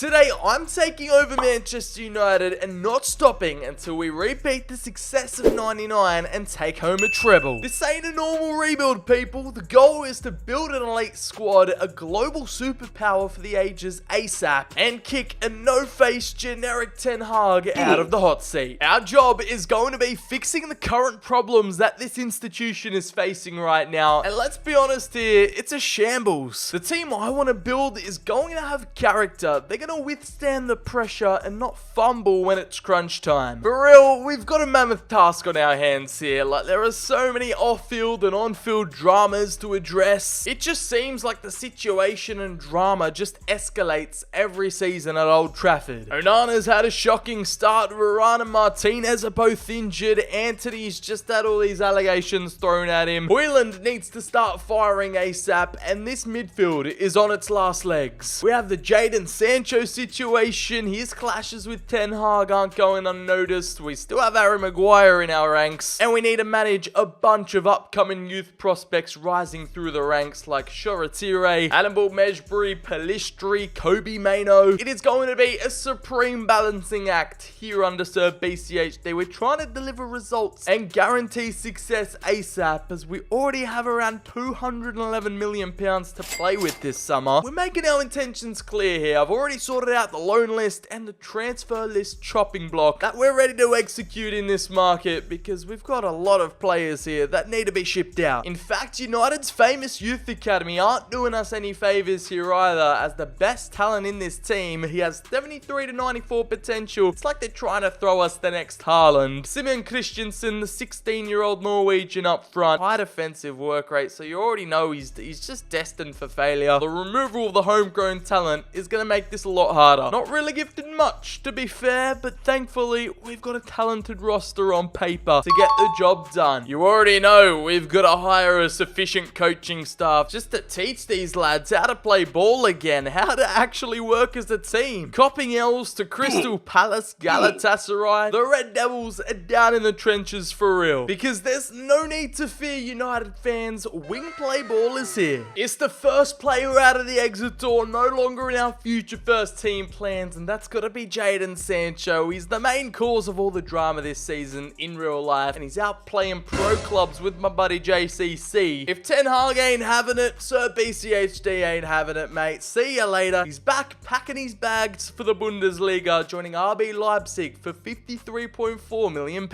Today, I'm taking over Manchester United and not stopping until we repeat the success of '99 and take home a treble. This ain't a normal rebuild, people. The goal is to build an elite squad, a global superpower for the ages ASAP, and kick a no-face generic Ten Hag out of the hot seat. Our job is going to be fixing the current problems that this institution is facing right now, and let's be honest here, it's a shambles. The team I want to build is going to have character. They're going to withstand the pressure and not fumble when it's crunch time. For real, we've got a mammoth task on our hands here. Like, there are so many off-field and on-field dramas to address. It just seems like the situation and drama just escalates every season at Old Trafford. Onana's had a shocking start. Varane and Martinez are both injured. Anthony's just had all these allegations thrown at him. Højlund needs to start firing ASAP, and this midfield is on its last legs. We have the Jadon Sancho situation. His clashes with Ten Hag aren't going unnoticed. We still have Harry Maguire in our ranks, and we need to manage a bunch of upcoming youth prospects rising through the ranks like Shoretire, Hannibal Mejbri, Pelistri, Kobe Maino. It is going to be a supreme balancing act here under Sir BCHD. We're trying to deliver results and guarantee success ASAP, as we already have around £211 million to play with this summer. We're making our intentions clear here. I've already sorted out the loan list and the transfer list chopping block that we're ready to execute in this market, because we've got a lot of players here that need to be shipped out. In fact, United's famous youth academy aren't doing us any favors here either, as the best talent in this team, he has 73 to 94 potential. It's like they're trying to throw us the next Haaland. Simon Christensen, the 16-year-old Norwegian up front, high defensive work rate, so you already know he's just destined for failure. The removal of the homegrown talent is going to make this a lot harder. Not really gifted much, to be fair, but thankfully, we've got a talented roster on paper to get the job done. You already know we've got to hire a sufficient coaching staff just to teach these lads how to play ball again, how to actually work as a team. Copping L's to Crystal Palace, Galatasaray, the Red Devils are down in the trenches for real, because there's no need to fear, United fans. Wing play ball is here. It's the first player out of the exit door, no longer in our future first team plans, and that's got to be Jadon Sancho. He's the main cause of all the drama this season in real life, and he's out playing pro clubs with my buddy JCC. If Ten Hag ain't having it, Sir BCHD ain't having it, mate. See ya later. He's back packing his bags for the Bundesliga, joining RB Leipzig for £53.4 million.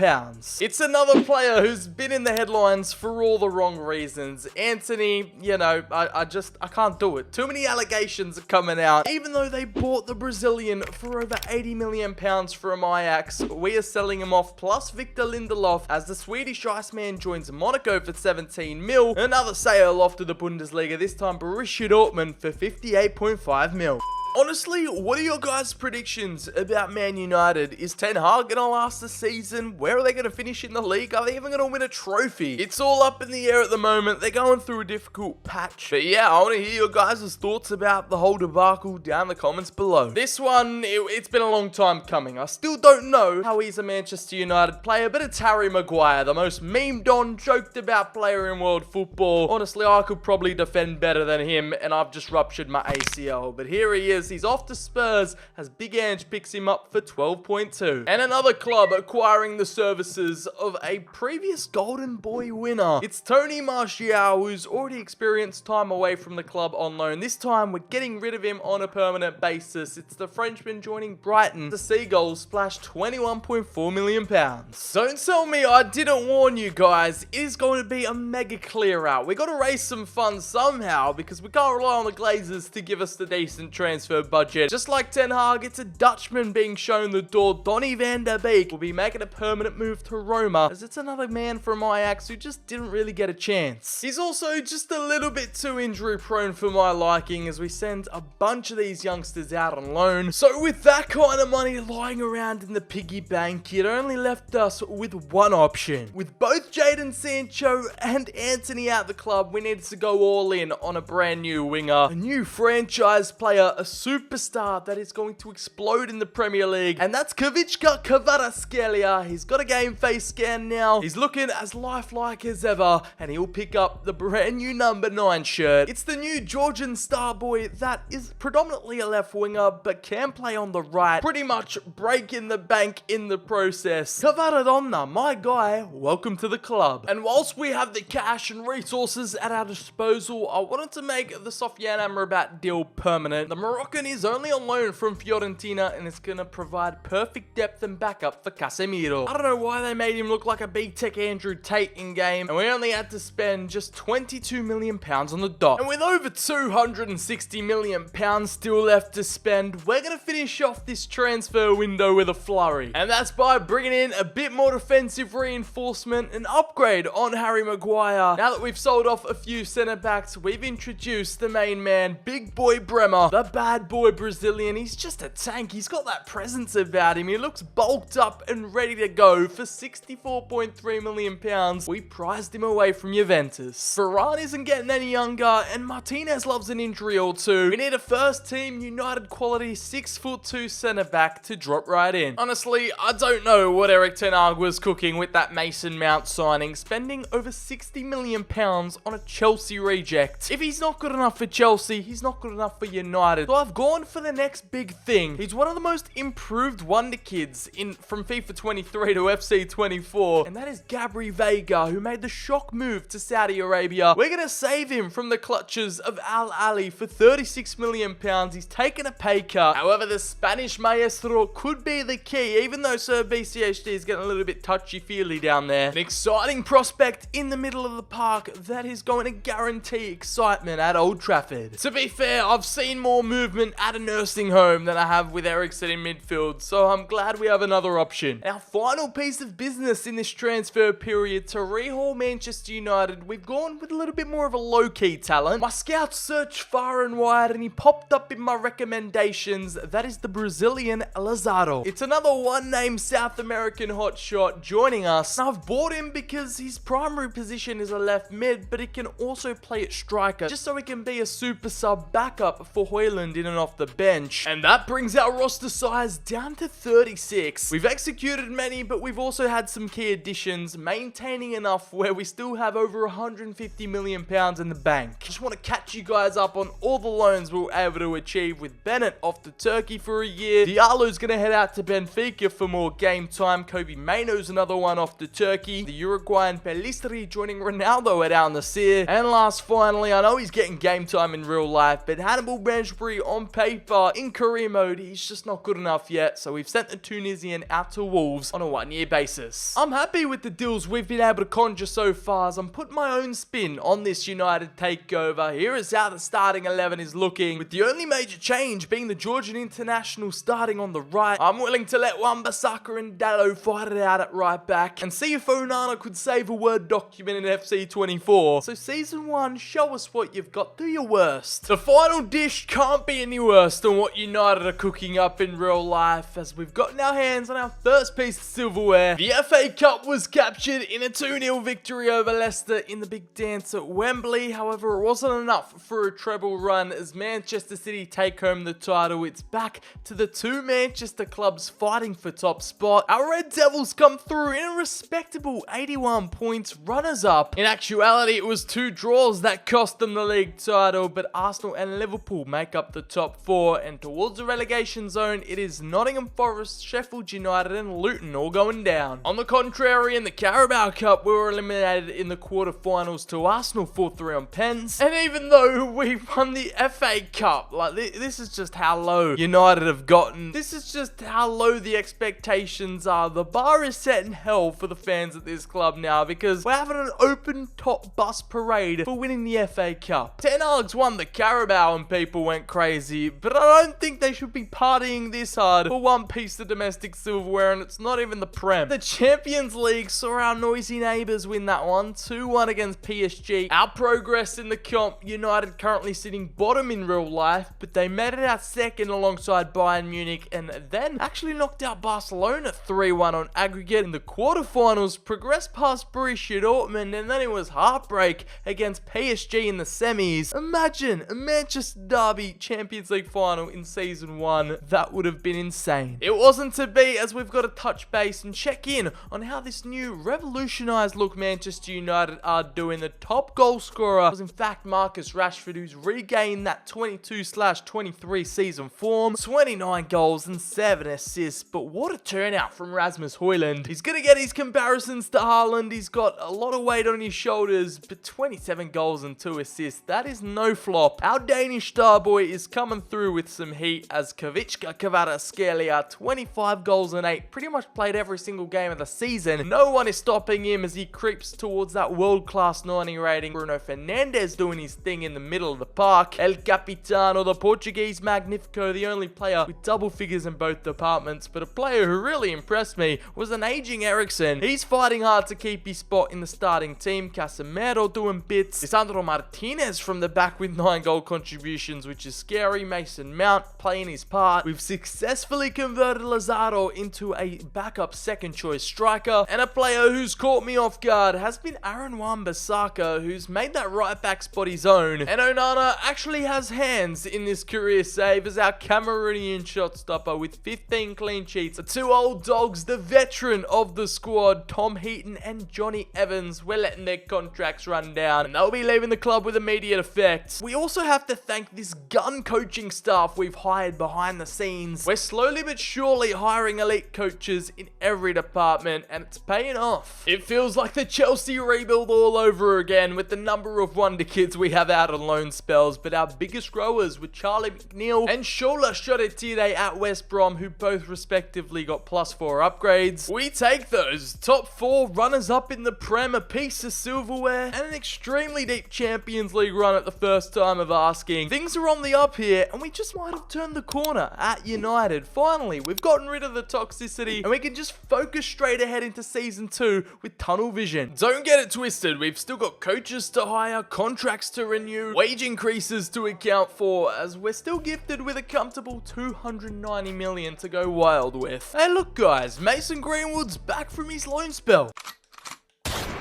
It's another player who's been in the headlines for all the wrong reasons. Anthony, you know, I can't do it. Too many allegations are coming out. Even though they bought the Brazilian for over £80 million from Ajax, we are selling him off, plus Victor Lindelof, as the Swedish Iceman joins Monaco for 17 mil. Another sale off to the Bundesliga, this time Borussia Dortmund for 58.5 mil. Honestly, what are your guys' predictions about Man United? Is Ten Hag going to last the season? Where are they going to finish in the league? Are they even going to win a trophy? It's all up in the air at the moment. They're going through a difficult patch. But yeah, I want to hear your guys' thoughts about the whole debacle down in the comments below. This one, it's been a long time coming. I still don't know how he's a Manchester United player, but it's Harry Maguire, the most memed on, joked about player in world football. Honestly, I could probably defend better than him, and I've just ruptured my ACL. But here he is. He's off to Spurs as Big Ange picks him up for 12.2. And another club acquiring the services of a previous Golden Boy winner. It's Tony Martial, who's already experienced time away from the club on loan. This time, we're getting rid of him on a permanent basis. It's the Frenchman joining Brighton. The Seagulls splashed £21.4 million. Don't tell me I didn't warn you guys. It is going to be a mega clear out. We got to raise some funds somehow, because we can't rely on the Glazers to give us the decent transfer budget. Just like Ten Hag, it's a Dutchman being shown the door. Donny van der Beek will be making a permanent move to Roma, as it's another man from Ajax who just didn't really get a chance. He's also just a little bit too injury prone for my liking, as we send a bunch of these youngsters out on loan. So with that kind of money lying around in the piggy bank, it only left us with one option. With both Jadon Sancho and Anthony out the club, we needed to go all in on a brand new winger, a new franchise player, a superstar that is going to explode in the Premier League, and that's Kavicka Kvaratskhelia. He's got a game face scan now. He's looking as lifelike as ever, and he'll pick up the brand new number 9 shirt. It's the new Georgian star boy that is predominantly a left winger, but can play on the right, pretty much breaking the bank in the process. Kvaradonna, my guy, welcome to the club. And whilst we have the cash and resources at our disposal, I wanted to make the Sofiane Amrabat deal permanent. The Moroccan is only on loan from Fiorentina, and it's gonna provide perfect depth and backup for Casemiro. I don't know why they made him look like a big tech Andrew Tate in game, and we only had to spend just £22 million on the dot. And with over £260 million still left to spend, we're gonna finish off this transfer window with a flurry. And that's by bringing in a bit more defensive reinforcement and upgrade on Harry Maguire. Now that we've sold off a few centre backs, we've introduced the main man, big boy Bremer, the bad boy Brazilian. He's just a tank. He's got that presence about him. He looks bulked up and ready to go. For £64.3 million, we prized him away from Juventus. Varane isn't getting any younger, and Martinez loves an injury or two. We need a first team United quality 6'2" centre back to drop right in. Honestly, I don't know what Eric Ten Hag was cooking with that Mason Mount signing, spending over £60 million on a Chelsea reject. If he's not good enough for Chelsea, he's not good enough for United. So I've gone for the next big thing. He's one of the most improved wonder kids from FIFA 23 to FC 24, and that is Gabri Vega, who made the shock move to Saudi Arabia. We're gonna save him from the clutches of Al Ali for £36 million. He's taken a pay cut. However, the Spanish maestro could be the key, even though Sir BCHD is getting a little bit touchy-feely down there. An exciting prospect in the middle of the park that is going to guarantee excitement at Old Trafford. To be fair, I've seen more movement at a nursing home than I have with Eriksen in midfield, so I'm glad we have another option. Our final piece of business in this transfer period to rehaul Manchester United, we've gone with a little bit more of a low-key talent. My scouts searched far and wide, and he popped up in my recommendations. That is the Brazilian Lazaro. It's another one-name South American hotshot joining us. Now, I've bought him because his primary position is a left mid, but he can also play at striker, just so he can be a super sub backup for Højlund in and off the bench. And that brings our roster size down to 36. We've executed many, but we've also had some key additions, maintaining enough where we still have over £150 million in the bank. Just want to catch you guys up on all the loans we were able to achieve with Bennett off to Turkey for a year. Diallo's going to head out to Benfica for more game time. Kobe Maino's another one off to Turkey. The Uruguayan Pelistri joining Ronaldo at Al Nassr. And last, finally, I know he's getting game time in real life, but Hannibal Benchbury on paper, in career mode, he's just not good enough yet, so we've sent the Tunisian out to Wolves on a one-year basis. I'm happy with the deals we've been able to conjure so far, as I'm putting my own spin on this United takeover. Here is how the starting 11 is looking, with the only major change being the Georgian international starting on the right. I'm willing to let Wan-Bissaka and Dalot fight it out at right back, and see if Onana could save a Word document in FC 24. So Season 1, show us what you've got. Do your worst. The final dish can't be any worse than what United are cooking up in real life, as we've gotten our hands on our first piece of silverware. The FA Cup was captured in a 2-0 victory over Leicester in the big dance at Wembley. However, it wasn't enough for a treble run as Manchester City take home the title. It's back to the two Manchester clubs fighting for top spot. Our Red Devils come through in a respectable 81 points, runners up. In actuality, it was 2 draws that cost them the league title, but Arsenal and Liverpool make up the top 4, and towards the relegation zone, it is Nottingham Forest, Sheffield United and Luton all going down. On the contrary, in the Carabao Cup, we were eliminated in the quarterfinals to Arsenal 4-3 on pens, and even though we won the FA Cup, like this is just how low United have gotten. This is just how low the expectations are. The bar is set in hell for the fans at this club now, because we're having an open top bus parade for winning the FA Cup. Ten Hag's won the Carabao and people went crazy, but I don't think they should be partying this hard for one piece of domestic silverware, and it's not even the Prem. The Champions League saw our noisy neighbours win that one, 2-1 against PSG. Our progress in the comp, United currently sitting bottom in real life, but they made it out second alongside Bayern Munich, and then actually knocked out Barcelona 3-1 on aggregate in the quarterfinals, progressed past Borussia Dortmund, and then it was heartbreak against PSG in the semis. Imagine a Manchester derby Champions Champions League final in Season 1. That would have been insane. It wasn't to be, as we've got to touch base and check in on how this new revolutionised look Manchester United are doing. The top goal scorer was in fact Marcus Rashford, who's regained that 22/23 season form. 29 goals and 7 assists, but what a turnout from Rasmus Højlund. He's going to get his comparisons to Haaland. He's got a lot of weight on his shoulders, but 27 goals and 2 assists. That is no flop. Our Danish star boy is coming through with some heat as Kavicka Kvaratskhelia, 25 goals and 8, pretty much played every single game of the season. No one is stopping him as he creeps towards that world-class 90 rating. Bruno Fernandes doing his thing in the middle of the park. El Capitano, the Portuguese Magnifico, the only player with double figures in both departments, but a player who really impressed me was an aging Eriksen. He's fighting hard to keep his spot in the starting team. Casemiro doing bits. Lisandro Martinez from the back with 9 goal contributions, which is scary. Mason Mount playing his part. We've successfully converted Lazaro into a backup second choice striker, and a player who's caught me off guard has been Aaron Wan-Bissaka, who's made that right back spot his own. And Onana actually has hands in this career save as our Cameroonian shot stopper with 15 clean sheets. The 2 old dogs, the veteran of the squad, Tom Heaton and Johnny Evans, we're letting their contracts run down, and they'll be leaving the club with immediate effect. We also have to thank this gun coaching staff we've hired behind the scenes. We're slowly but surely hiring elite coaches in every department, and it's paying off. It feels like the Chelsea rebuild all over again with the number of wonder kids we have out on loan spells, but our biggest growers were Charlie McNeil and Shola Shoretire at West Brom, who both respectively got +4 upgrades. We take those. Top 4 runners up in the Prem, a piece of silverware, and an extremely deep Champions League run at the first time of asking. Things are on the up here, and we just might have turned the corner at United. Finally, we've gotten rid of the toxicity, and we can just focus straight ahead into Season 2 with tunnel vision. Don't get it twisted, we've still got coaches to hire, contracts to renew, wage increases to account for, as we're still gifted with a comfortable 290 million to go wild with. Hey look guys, Mason Greenwood's back from his loan spell.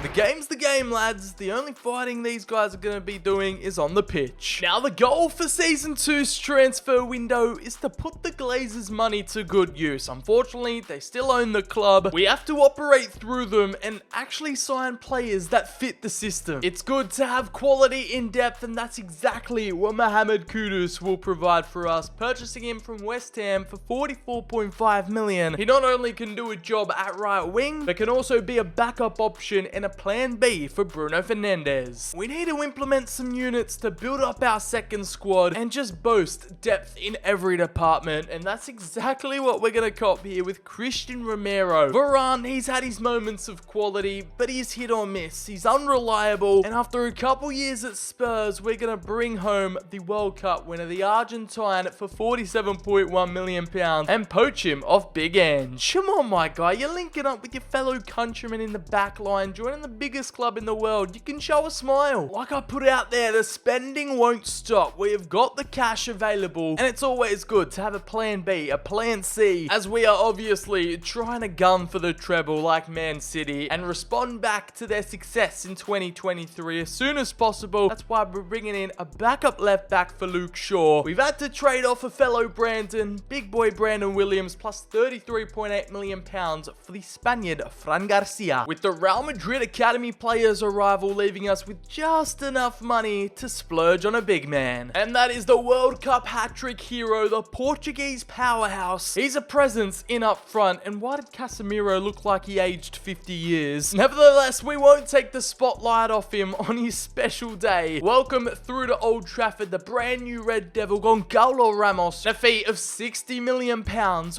The game's the game, lads. The only fighting these guys are going to be doing is on the pitch. Now, the goal for Season 2's transfer window is to put the Glazers' money to good use. Unfortunately, they still own the club. We have to operate through them and actually sign players that fit the system. It's good to have quality in depth, and that's exactly what Mohamed Kudus will provide for us. Purchasing him from West Ham for 44.5 million. He not only can do a job at right wing, but can also be a backup option and a plan B for Bruno Fernandes. We need to implement some units to build up our second squad and just boast depth in every department, and that's exactly what we're going to cop here with Christian Romero. Varane, he's had his moments of quality, but he's hit or miss. He's unreliable, and after a couple years at Spurs, we're going to bring home the World Cup winner, the Argentine, for £47.1 million and poach him off Big Ange. Come on, my guy, you're linking up with your fellow countrymen in the back line, joining the biggest club in the world. You can show a smile. Like I put out there, the spending won't stop. We have got the cash available, and it's always good to have a plan B, a plan C, as we are obviously trying to gun for the treble like Man City and respond back to their success in 2023 as soon as possible. That's why we're bringing in a backup left back for Luke Shaw. We've had to trade off a fellow Brandon, big boy Brandon Williams, plus £33.8 million for the Spaniard Fran Garcia, with the Real Madrid Academy players' arrival leaving us with just enough money to splurge on a big man. And that is the World Cup hat-trick hero, the Portuguese powerhouse. He's a presence in up front, and why did Casemiro look like he aged 50 years? Nevertheless, we won't take the spotlight off him on his special day. Welcome through to Old Trafford, the brand new Red Devil, Gonçalo Ramos. A fee of £60 million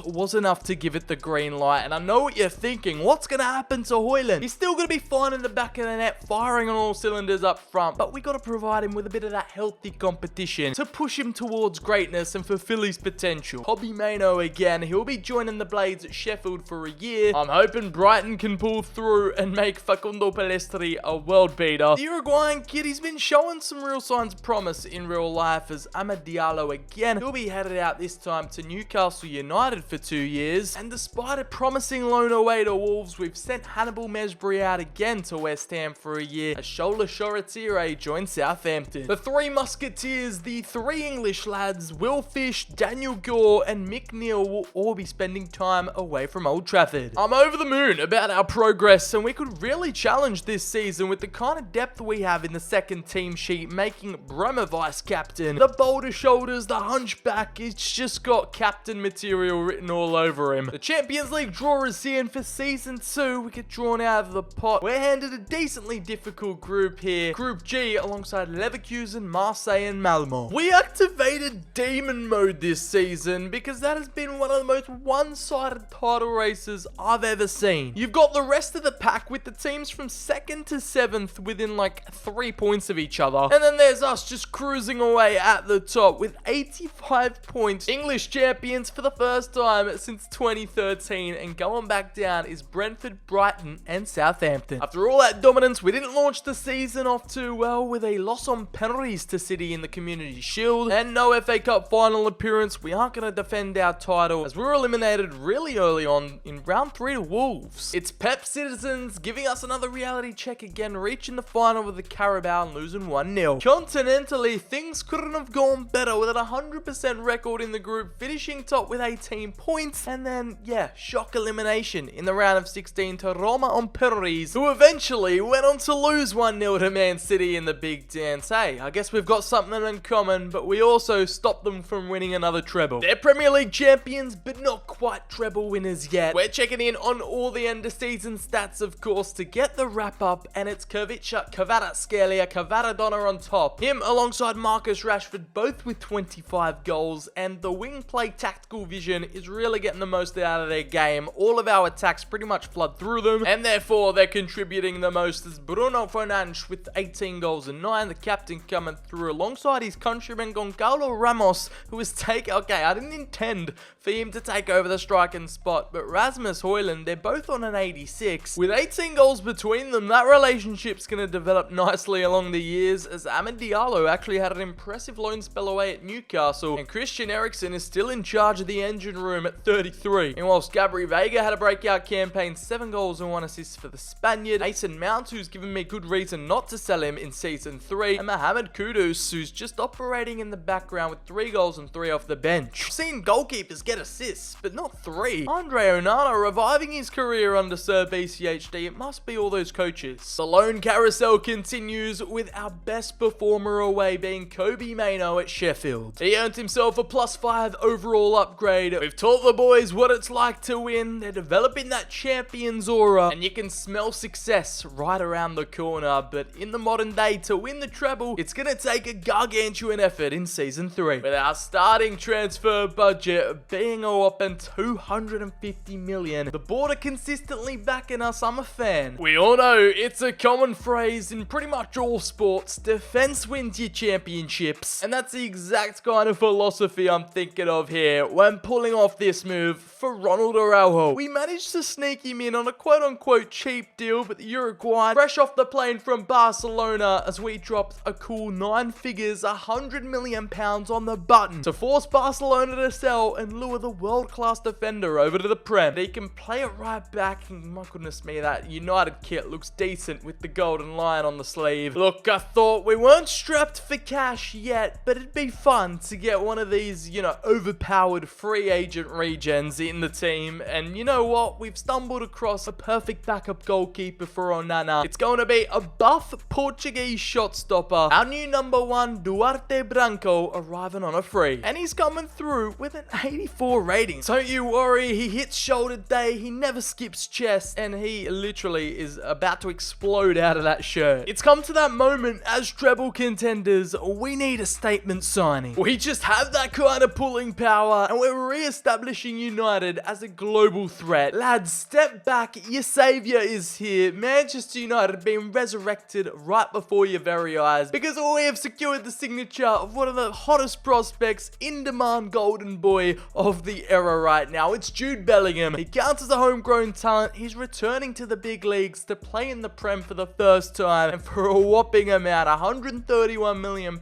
was enough to give it the green light, and I know what you're thinking. What's going to happen to Højlund? He's still going to be fine in the back of the net, firing on all cylinders up front, but we got to provide him with a bit of that healthy competition to push him towards greatness and fulfill his potential. Hobby Maino again, he'll be joining the Blades at Sheffield for a year. I'm hoping Brighton can pull through and make Facundo Pellistri a world beater. The Uruguayan kid, he's been showing some real signs of promise in real life as Amad Diallo again. He'll be headed out this time to Newcastle United for 2 years, and despite a promising loan away to Wolves, we've sent Hannibal Mesbury out again again to West Ham for a year as Shola Shoretire joined Southampton. The three musketeers, the three English lads, Will Fish, Daniel Gore and Mick Neal will all be spending time away from Old Trafford. I'm over the moon about our progress, and we could really challenge this season with the kind of depth we have in the second team sheet, making Bremer vice captain. The boulder shoulders, the hunchback, it's just got captain material written all over him. The Champions League draw is here, and for season 2 we get drawn out of the pot. We're handed a decently difficult group here, Group G, alongside Leverkusen, Marseille and Malmo. We activated demon mode this season because that has been one of the most one-sided title races I've ever seen. You've got the rest of the pack with the teams from 2nd to 7th within like 3 points of each other, and then there's us just cruising away at the top with 85 points. English champions for the first time since 2013, and going back down is Brentford, Brighton and Southampton. After all that dominance, we didn't launch the season off too well with a loss on penalties to City in the Community Shield and no FA Cup final appearance. We aren't going to defend our title as we were eliminated really early on in round 3 to Wolves. It's Pep citizens giving us another reality check again, reaching the final with the Carabao and losing 1-0. Continentally, things couldn't have gone better with an 100% record in the group, finishing top with 18 points, and then, yeah, shock elimination in the round of 16 to Roma on penalties, who eventually went on to lose 1-0 to Man City in the big dance. Hey, I guess we've got something in common, but we also stopped them from winning another treble. They're Premier League champions, but not quite treble winners yet. We're checking in on all the end of season stats, of course, to get the wrap up, and it's Kvaratskhelia, Kvaradonia on top. Him alongside Marcus Rashford, both with 25 goals, and the wing play tactical vision is really getting the most out of their game. All of our attacks pretty much flood through them, and therefore they're contributing the most as Bruno Fernandes with 18 goals and 9, the captain coming through alongside his countryman Goncalo Ramos, who was okay, I didn't intend for him to take over the striking spot, but Rasmus Højlund, they're both on an 86. With 18 goals between them, that relationship's going to develop nicely along the years, as Amad Diallo actually had an impressive loan spell away at Newcastle, and Christian Eriksen is still in charge of the engine room at 33. And whilst Gabri Veiga had a breakout campaign, 7 goals and 1 assist for the Spaniard, Mason Mount, who's given me good reason not to sell him in season 3, and Mohamed Kudus, who's just operating in the background with 3 goals and 3 off the bench. I've seen goalkeepers get assists, but not 3. Andre Onana reviving his career under Sir BCHD. It must be all those coaches. The loan carousel continues with our best performer away being Kobe Mainoo at Sheffield. He earned himself a +5 overall upgrade. We've taught the boys what it's like to win. They're developing that champion's aura, and you can smell success right around the corner. But in the modern day, to win the treble, it's going to take a gargantuan effort in season 3. With our starting transfer budget being a whopping 250 million, the board are consistently backing us. I'm a fan. We all know it's a common phrase in pretty much all sports: defense wins your championships. And that's the exact kind of philosophy I'm thinking of here when pulling off this move for Ronald Araujo. We managed to sneak him in on a quote-unquote cheap deal, but the Uruguayan, fresh off the plane from Barcelona, as we dropped a cool 9 figures, £100 million on the button to force Barcelona to sell and lure the world-class defender over to the Prem. He can play it right back, and my goodness me, that United kit looks decent with the golden lion on the sleeve. Look, I thought we weren't strapped for cash yet, but it'd be fun to get one of these, overpowered free agent regens in the team. And you know what? We've stumbled across a perfect backup goalkeeper for Onana. It's going to be a buff Portuguese shot stopper. Our new number 1, Duarte Branco, arriving on a free. And he's coming through with an 84 rating. Don't you worry, he hits shoulder day, he never skips chest, and he literally is about to explode out of that shirt. It's come to that moment as treble contenders, we need a statement signing. We just have that kind of pulling power, and we're re-establishing United as a global threat. Lads, step back, your saviour is here. Manchester United being resurrected right before your very eyes, because we have secured the signature of one of the hottest prospects, in-demand golden boy of the era right now. It's Jude Bellingham. He counts as a homegrown talent. He's returning to the big leagues to play in the Prem for the first time, and for a whopping amount, £131 million,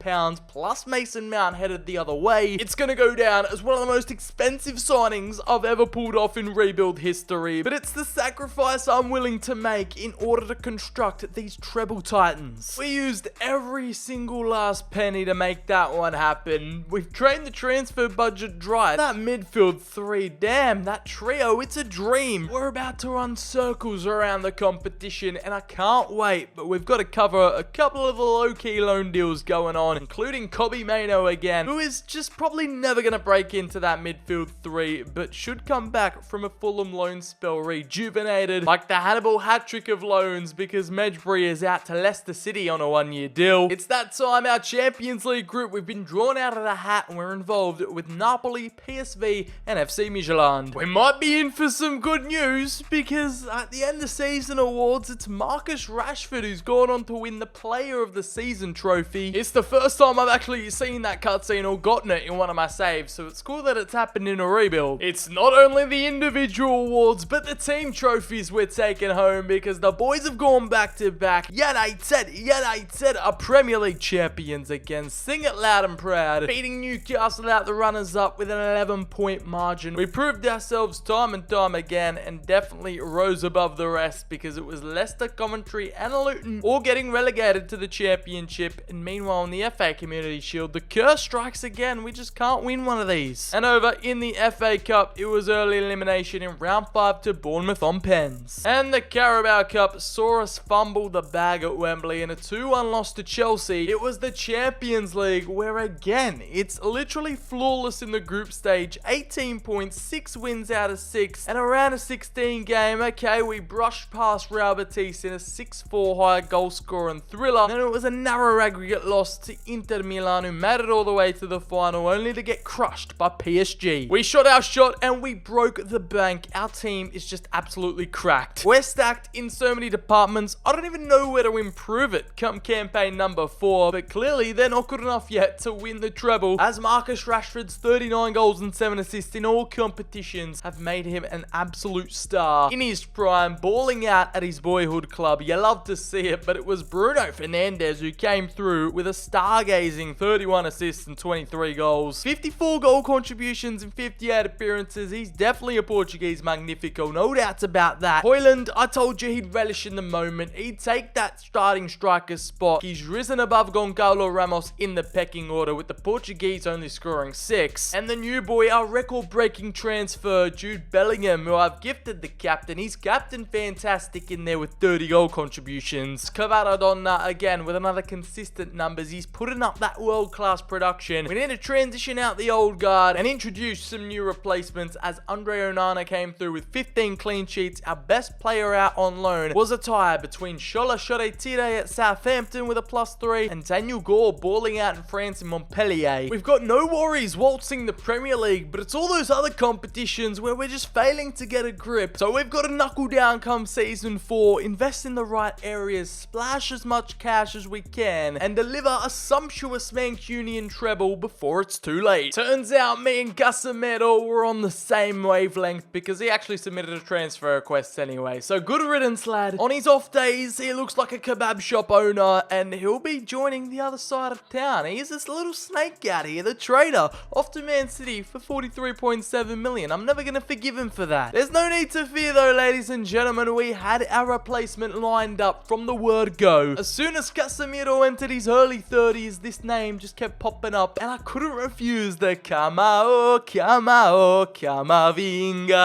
plus Mason Mount headed the other way. It's going to go down as one of the most expensive signings I've ever pulled off in rebuild history, but it's the sacrifice I'm willing to make bank in order to construct these treble titans. We used every single last penny to make that one happen. We've drained the transfer budget dry. That midfield three, damn, that trio, it's a dream. We're about to run circles around the competition and I can't wait, but we've got to cover a couple of low-key loan deals going on, including Kobe Mainoo again, who is just probably never going to break into that midfield three, but should come back from a Fulham loan spell rejuvenated, like the Hannibal hat-trick of loans, because Medjbury is out to Leicester City on a one-year deal. It's that time, our Champions League group, we've been drawn out of the hat and we're involved with Napoli, PSV and FC Midtjylland. We might be in for some good news, because at the end of season awards, it's Marcus Rashford who's gone on to win the Player of the Season trophy. It's the first time I've actually seen that cutscene or gotten it in one of my saves, so it's cool that it's happened in a rebuild. It's not only the individual awards, but the team trophies we're taking home, because the boys have gone back to back. United are Premier League champions again. Sing it loud and proud. Beating Newcastle out the runners-up with an 11-point margin. We proved ourselves time and time again and definitely rose above the rest, because it was Leicester, Coventry and Luton all getting relegated to the Championship, and meanwhile in the FA Community Shield, the curse strikes again. We just can't win one of these. And over in the FA Cup, it was early elimination in round 5 to Bournemouth on pens. And the Carabao Cup saw us fumble the bag at Wembley in a 2-1 loss to Chelsea. It was the Champions League, where again, it's literally flawless in the group stage. 18 points, 6 wins out of 6, and around a 16 game, okay, we brushed past Real Betis in a 6-4 high goal score and thriller. Then it was a narrow aggregate loss to Inter Milan, who made it all the way to the final, only to get crushed by PSG. We shot our shot and we broke the bank. Our team is just absolutely cracked. We're stacked in so many departments, I don't even know where to improve it come campaign number 4, but clearly they're not good enough yet to win the treble, as Marcus Rashford's 39 goals and 7 assists in all competitions have made him an absolute star. In his prime, balling out at his boyhood club, you love to see it, but it was Bruno Fernandes who came through with a stargazing 31 assists and 23 goals. 54 goal contributions in 58 appearances. He's definitely a Portuguese Magnifico, no doubts about that. Højlund, I told you he'd relish in the moment. He'd take that starting striker spot. He's risen above Goncalo Ramos in the pecking order, with the Portuguese only scoring 6. And the new boy, our record-breaking transfer, Jude Bellingham, who I've gifted the captain. He's captain fantastic in there with 30 goal contributions. Cavaradonna, again, with another consistent numbers. He's putting up that world-class production. We need to transition out the old guard and introduce some new replacements, as Andre Onana came through with 15 clean sheets. Our best player out on loan was a tie between Shola Shoretire at Southampton with a +3 and Daniel Gore balling out in France in Montpellier. We've got no worries waltzing the Premier League, but it's all those other competitions where we're just failing to get a grip. So we've got to knuckle down come season 4, invest in the right areas, splash as much cash as we can, and deliver a sumptuous Mancunian treble before it's too late. Turns out me and Casemiro were on the same wavelength, because he actually submitted a transfer request anyway. So good riddance, lad. On his off days, he looks like a kebab shop owner, and he'll be joining the other side of town. He's this little snake out here, the trader, off to Man City for 43.7 million. I'm never going to forgive him for that. There's no need to fear though, ladies and gentlemen. We had our replacement lined up from the word go. As soon as Casemiro entered his early 30s, this name just kept popping up, and I couldn't refuse the Camavinga.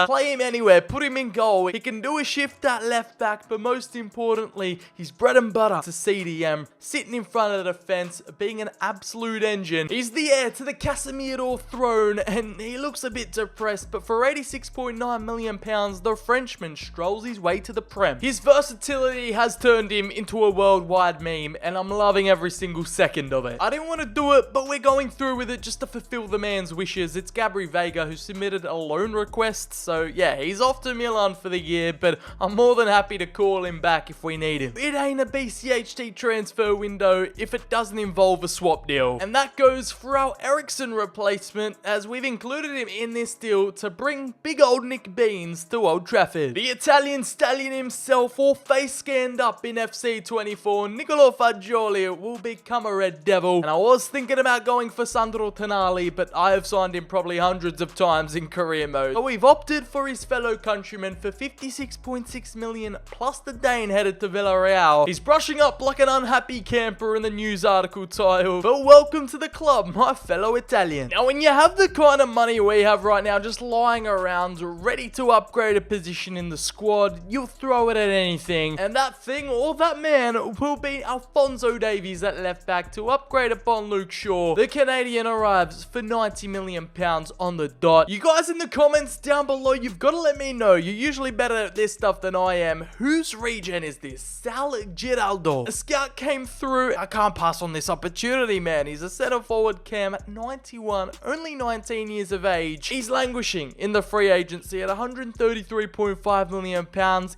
Play him anywhere, put him in goal. He can do a shift at left back, but most importantly, he's bread and butter to CDM, sitting in front of the defense, being an absolute engine. He's the heir to the Casemiro throne, and he looks a bit depressed, but for £86.9 million, the Frenchman strolls his way to the Prem. His versatility has turned him into a worldwide meme, and I'm loving every single second of it. I didn't want to do it, but we're going through with it just to fulfill the man's wishes. It's Gabri Veiga who submitted a loan request, so yeah, he's off to Milan for the year, but I'm more than happy to call him back if we need him. It ain't a BCHD transfer window if it doesn't involve a swap deal. And that goes for our Eriksen replacement, as we've included him in this deal to bring big old Nick Beans to Old Trafford. The Italian stallion himself, all face scanned up in FC 24, Nicolo Fagioli will become a Red Devil. And I was thinking about going for Sandro Tonali, but I have signed him probably hundreds of times in career mode. So we've opted for his fellow countryman for £56.6 million, Italian plus the Dane headed to Villarreal. He's brushing up like an unhappy camper in the news article title, but welcome to the club, my fellow Italian. Now, when you have the kind of money we have right now just lying around, ready to upgrade a position in the squad, you'll throw it at anything. And that thing or that man will be Alphonso Davies at left back to upgrade upon Luke Shaw. The Canadian arrives for £90 million on the dot. You guys in the comments down below, you've got to let me know. You're usually better at this stuff than I am. Whose regen is this? Sal Giraldo. A scout came through. I can't pass on this opportunity, man. He's a centre forward cam at 91, only 19 years of age. He's languishing in the free agency at £133.5 million.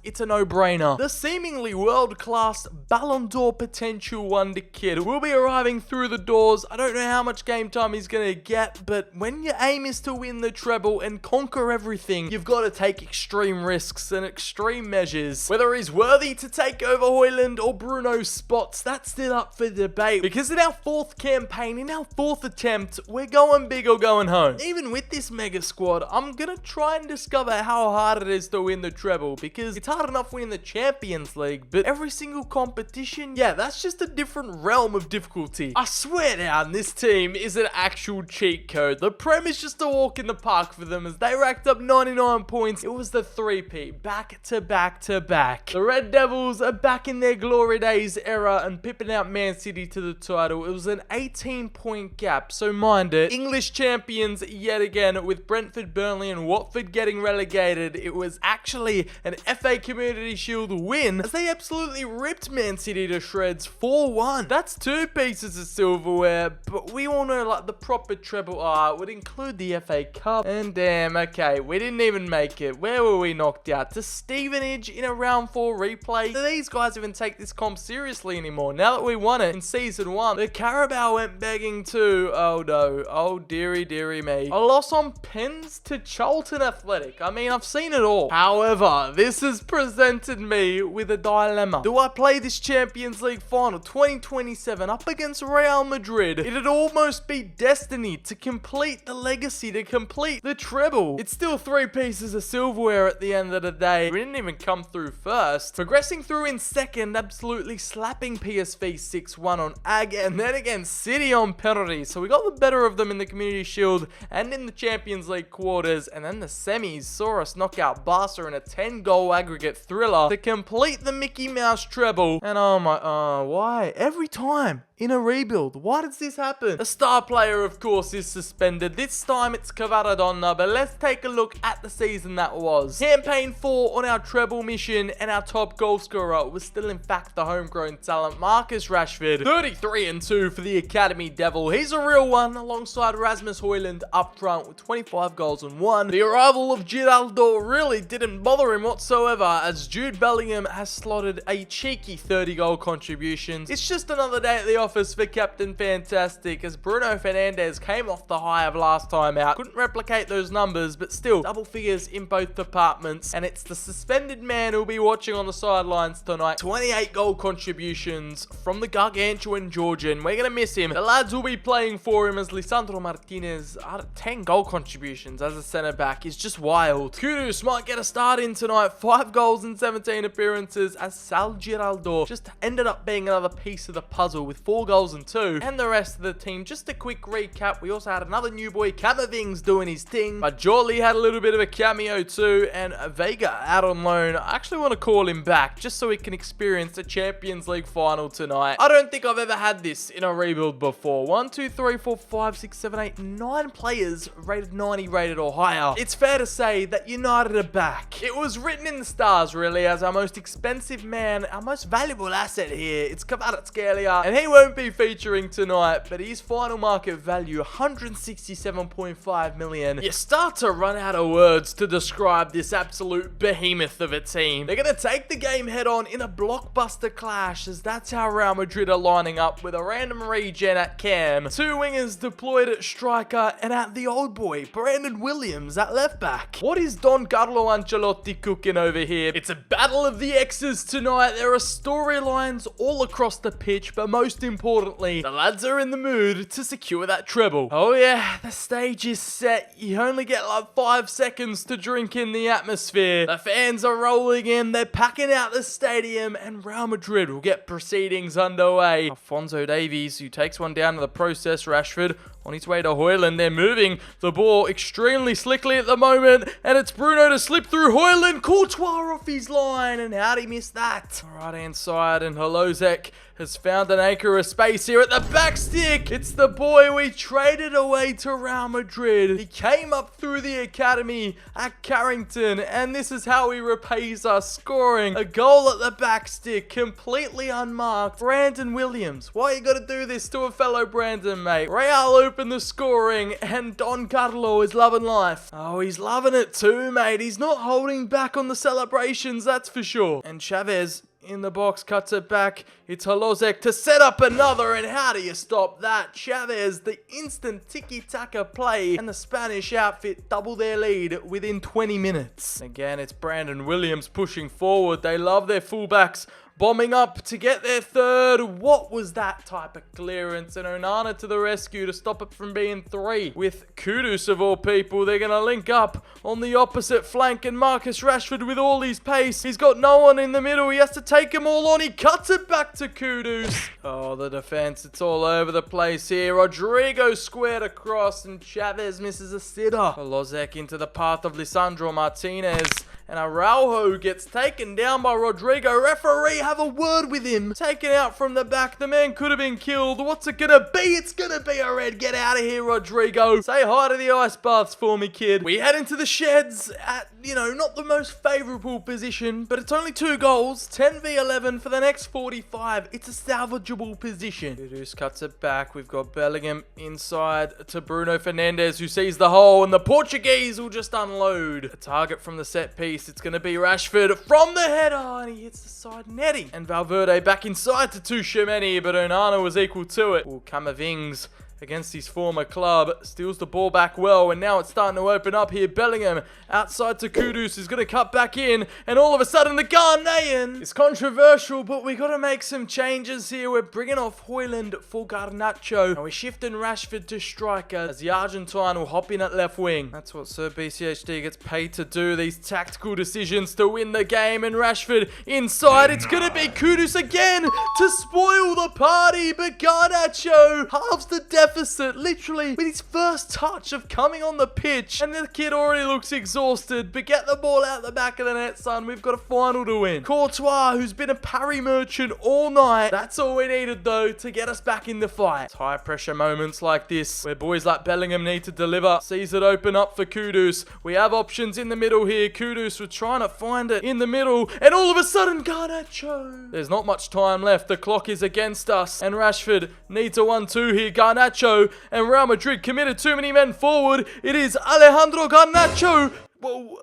It's a no-brainer. The seemingly world-class Ballon d'Or potential wonder kid will be arriving through the doors. I don't know how much game time he's going to get, but when your aim is to win the treble and conquer everything, you've got to take extreme risks and extreme measures. Whether he's worthy to take over Højlund or Bruno's spots, that's still up for debate, because in our fourth campaign, in our fourth attempt, we're going big or going home. Even with this mega squad, I'm going to try and discover how hard it is to win the treble, because it's hard enough winning the Champions League, but every single competition, yeah, that's just a different realm of difficulty. I swear down, this team is an actual cheat code. The Prem is just a walk in the park for them as they racked up 99 points. It was the three-peat, back to back to back. The Red Devils are back in their glory days era and pipping out Man City to the title. It was an 18-point gap, so mind it. English champions yet again, with Brentford, Burnley and Watford getting relegated. It was actually an FA Community Shield win as they absolutely ripped Man City to shreds 4-1. That's 2 pieces of silverware, but we all know like the proper treble would include the FA Cup. And damn, okay, we didn't even make it. Where were we knocked out? To Stevenage in a round 4 replay? Do these guys even take this comp seriously anymore? Now that we won it in season 1, the Carabao went begging too. Oh no, oh dearie me. A loss on pens to Charlton Athletic. I mean, I've seen it all. However, this has presented me with a dilemma. Do I play this Champions League final 2027 up against Real Madrid? It'd almost be destiny to complete the legacy, to complete the treble. It's still 3 pieces of silverware at the end of the day. We didn't even come through first. Progressing through in second, absolutely slapping PSV 6-1 on AG, and then against City on penalties. So we got the better of them in the Community Shield and in the Champions League quarters, and then the semis saw us knock out Barca in a 10-goal aggregate thriller to complete the Mickey Mouse treble. And oh my, why? Every time in a rebuild, why does this happen? A star player, of course, is suspended. This time it's Cavaradonna, but let's take a look at the season that was. Campaign 4 on our treble mission, and our top goal scorer was still in fact the homegrown talent, Marcus Rashford. 33-2 for the Academy Devil. He's a real one, alongside Rasmus Højlund up front with 25 goals and 1. The arrival of Giraldo really didn't bother him whatsoever, as Jude Bellingham has slotted a cheeky 30-goal contributions. It's just another day at the office for Captain Fantastic, as Bruno Fernandes came off the high of last time out. Couldn't replicate those numbers, but still double figures in both departments, and it's the suspended man who'll be watching on the sidelines tonight. 28 goal contributions from the gargantuan Georgian. We're gonna miss him. The lads will be playing for him, as Lisandro Martinez 10 goal contributions as a centre back is just wild. Kudus might get a start in tonight. 5 goals in 17 appearances, as Sal Giraldo just ended up being another piece of the puzzle with 4 goals and 2. And the rest of the team, just a quick recap. We also had another new boy, Kamaving's doing his thing. Majoli had a little bit of a cameo too, and Vega out on loan. I actually want to call him back just so he can experience the Champions League final tonight. I don't think I've ever had this in a rebuild before. 1, 2, 3, 4, 5, 6, 7, 8, 9 players rated 90 rated or higher. It's fair to say that United are back. It was written in the stars really, as our most expensive man, our most valuable asset here. It's Kvaratskhelia, and he won't be featuring tonight, but his final market value 167.5 million. You start to run out of words to describe this absolute behemoth of a team. They're going to take the game head on in a blockbuster clash, as that's how Real Madrid are lining up, with a random regen at cam, 2 wingers deployed at striker, and at the old boy Brandon Williams at left back. What is Don Carlo Ancelotti cooking over here? It's a battle of the X's tonight. There are storylines all across the pitch, but most importantly, importantly, the lads are in the mood to secure that treble. Oh yeah, the stage is set. You only get like 5 seconds to drink in the atmosphere. The fans are rolling in, they're packing out the stadium, and Real Madrid will get proceedings underway. Alphonso Davies, who takes one down in the process. Rashford on his way to Højlund. They're moving the ball extremely slickly at the moment, and it's Bruno to slip through Højlund. Courtois off his line, and how'd he miss that? Right hand side, and Holozek has found an acre of space here at the back stick. It's the boy we traded away to Real Madrid. He came up through the academy at Carrington, and this is how he repays us, scoring a goal at the back stick, completely unmarked. Brandon Williams, why you gotta do this to a fellow Brandon, mate? Real open the scoring, and Don Carlo is loving life. Oh, he's loving it too, mate. He's not holding back on the celebrations, that's for sure. And Chavez in the box cuts it back. It's Holozek to set up another, and how do you stop that? Chavez, the instant tiki-taka play, and the Spanish outfit double their lead within 20 minutes. Again, it's Brandon Williams pushing forward. They love their fullbacks bombing up to get their third. What was that type of clearance? And Onana to the rescue to stop it from being 3. With Kudus of all people, they're going to link up on the opposite flank, and Marcus Rashford with all his pace. He's got no one in the middle. He has to take them all on. He cuts it back to Kudus. Oh, the defense. It's all over the place here. Rodrigo squared across, and Chavez misses a sitter. Holozek into the path of Lisandro Martinez, and Araujo gets taken down by Rodrigo. Referee, have a word with him. Taken out from the back. The man could have been killed. What's it gonna be? It's gonna be a red. Get out of here, Rodrigo. Say hi to the ice baths for me, kid. We head into the sheds at, not the most favorable position, but it's only 2 goals. 10 v 11 for the next 45. It's a salvageable position. Kudus cuts it back. We've got Bellingham inside to Bruno Fernandes, who sees the hole, and the Portuguese will just unload. A target from the set piece. It's going to be Rashford from the header, and he hits the side netting. And Valverde back inside to Tchouaméni, but Onana was equal to it. Camavingas against his former club steals the ball back well, and now it's starting to open up here. Bellingham outside to Kudus, is going to cut back in, and all of a sudden the Ghanaian is controversial, but we got to make some changes here. We're bringing off Højlund for Garnacho, and we're shifting Rashford to striker as the Argentine will hop in at left wing. That's what Sir BCHD gets paid to do, these tactical decisions to win the game. And Rashford inside, it's going to be Kudus again to spoil the party, but Garnacho halves the deficit literally with his first touch of coming on the pitch, and the kid already looks exhausted. But get the ball out the back of the net, son. We've got a final to win. Courtois, who's been a parry merchant all night, that's all we needed though to get us back in the fight. It's high pressure moments like this where boys like Bellingham need to deliver. Sees it open up for Kudus. We have options in the middle here. Kudus was trying to find it in the middle, and all of a sudden Garnacho. There's not much time left. The clock is against us, and Rashford needs a 1-2 here. Garnacho, and Real Madrid committed too many men forward. It is Alejandro Garnacho. Whoa.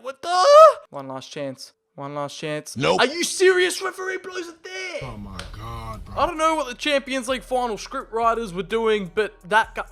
What the? One last chance. One last chance. Nope. Are you serious? Referee blows it there. Oh my God, bro. I don't know what the Champions League final script writers were doing, but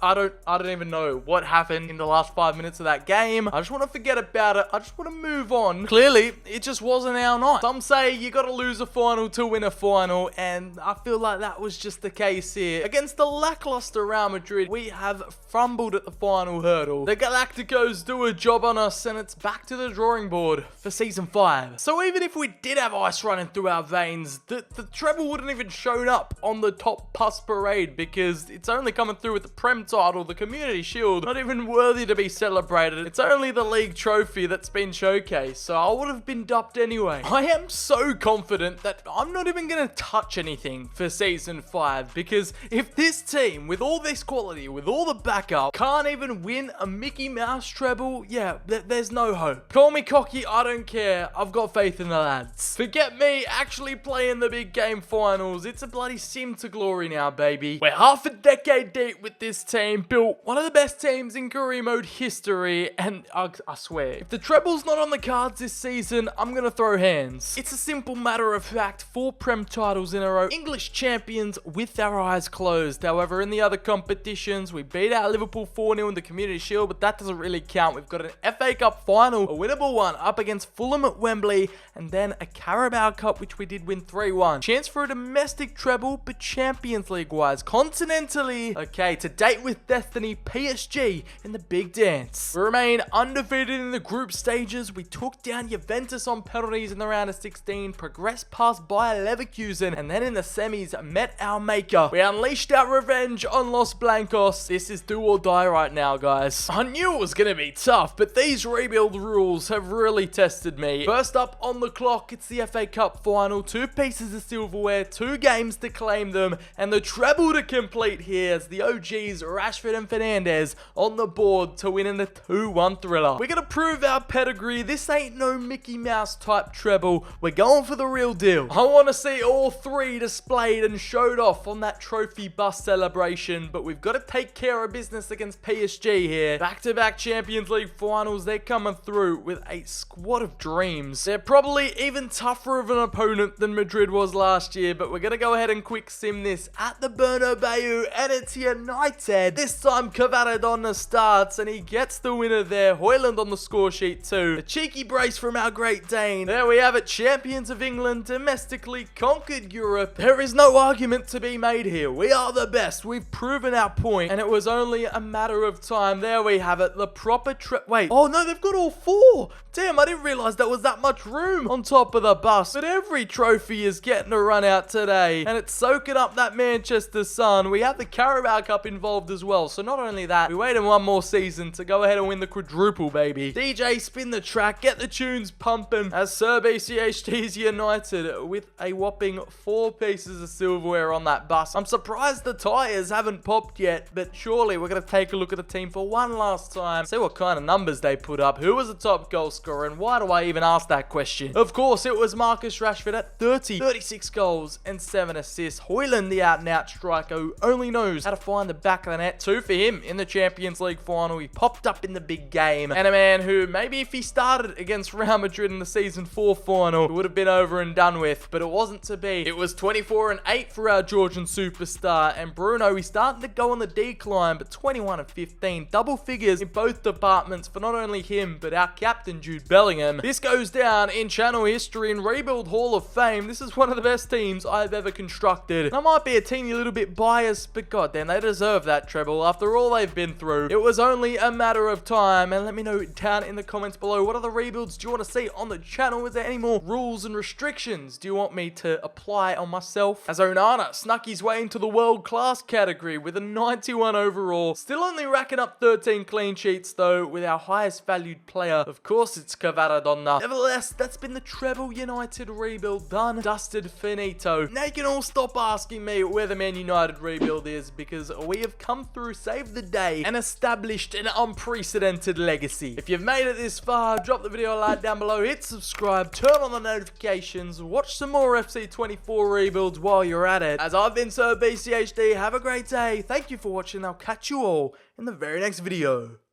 I don't even know what happened in the last 5 minutes of that game. I just want to forget about it. I just want to move on. Clearly, it just wasn't our night. Some say you got to lose a final to win a final, and I feel like that was just the case here. Against the lackluster Real Madrid, we have fumbled at the final hurdle. The Galacticos do a job on us, and it's back to the drawing board for Season 5. So even if we did have ice running through our veins, the treble wouldn't even shown up on the top pus parade, because it's only coming through with the Prem title, the Community Shield, not even worthy to be celebrated. It's only the league trophy that's been showcased, so I would have been dubbed anyway. I am so confident that I'm not even going to touch anything for Season 5, because if this team, with all this quality, with all the backup, can't even win a Mickey Mouse treble, yeah, there's no hope. Call me cocky, I don't care. I've got faith in the lads. Forget me actually playing the big game finals. It's a bloody sim to glory now, baby. We're half a decade deep with this team, built one of the best teams in career mode history, and I swear, if the treble's not on the cards this season, I'm gonna throw hands. It's a simple matter of fact, 4 Prem titles in a row, English champions with our eyes closed. However, in the other competitions, we beat out Liverpool 4-0 in the Community Shield, but that doesn't really count. We've got an FA Cup final, a winnable one, up against Fulham at Wembley, and then a Carabao Cup, which we did win 3-1. Chance for a domestic treble treble, but Champions League wise, continentally. Okay, to date with destiny, PSG in the big dance. We remain undefeated in the group stages. We took down Juventus on penalties in the round of 16, progressed past Bayer Leverkusen, and then in the semis met our maker. We unleashed our revenge on Los Blancos. This is do or die right now, guys. I knew it was going to be tough, but these rebuild rules have really tested me. First up on the clock, it's the FA Cup final. 2 pieces of silverware, 2 games to claim them, and the treble to complete here as the OGs Rashford and Fernandes on the board to win in a 2-1 thriller. We're going to prove our pedigree. This ain't no Mickey Mouse type treble. We're going for the real deal. I want to see all 3 displayed and showed off on that trophy bus celebration, but we've got to take care of business against PSG here. Back-to-back Champions League finals, they're coming through with a squad of dreams. They're probably even tougher of an opponent than Madrid was last year, but we're going to go ahead and quick sim this at the Bernabeu, and it's United. This time Cavadonna starts, and he gets the winner there. Højlund on the score sheet too. A cheeky brace from our Great Dane. There we have it, champions of England, domestically conquered Europe. There is no argument to be made here. We are the best. We've proven our point, and it was only a matter of time. There we have it, the proper wait, oh no, they've got all 4. Damn, I didn't realize there was that much room on top of the bus. But every trophy is getting a run out today, and it's soaking up that Manchester sun. We have the Carabao Cup involved as well, so not only that, we waited one more season to go ahead and win the quadruple, baby. DJ, spin the track, get the tunes pumping as Sir BCHD is united with a whopping 4 pieces of silverware on that bus. I'm surprised the tyres haven't popped yet, but surely we're going to take a look at the team for one last time, see what kind of numbers they put up. Who was the top goal scorer, and why do I even ask that question? Of course, it was Marcus Rashford at 36 goals and 7 assists. Højlund, the out-and-out striker who only knows how to find the back of the net. 2 for him in the Champions League final. He popped up in the big game, and a man who maybe if he started against Real Madrid in the Season 4 final, it would have been over and done with, but it wasn't to be. It was 24 and 8 for our Georgian superstar, and Bruno, he's starting to go on the decline, but 21 and 15, double figures in both departments for not only him, but our captain Jude Bellingham. This goes down in channel history and Rebuild Hall of Fame. This is one of the best teams I've ever constructed. And I might be a teeny little bit biased, but goddamn, they deserve that treble after all they've been through. It was only a matter of time, and let me know down in the comments below, what other rebuilds do you want to see on the channel? Is there any more rules and restrictions do you want me to apply on myself? As Onana snuck his way into the world class category with a 91 overall, still only racking up 13 clean sheets though, with our highest valued player, of course it's Cavadonna. Nevertheless, that's been the treble United rebuild done, dusted, finito. Now you can all stop asking me where the Man United rebuild is, because we have come through, saved the day, and established an unprecedented legacy. If you've made it this far, drop the video a like down below, hit subscribe, turn on the notifications, watch some more FC24 rebuilds while you're at it. As I've been Sir BCHD, have a great day, thank you for watching, I'll catch you all in the very next video.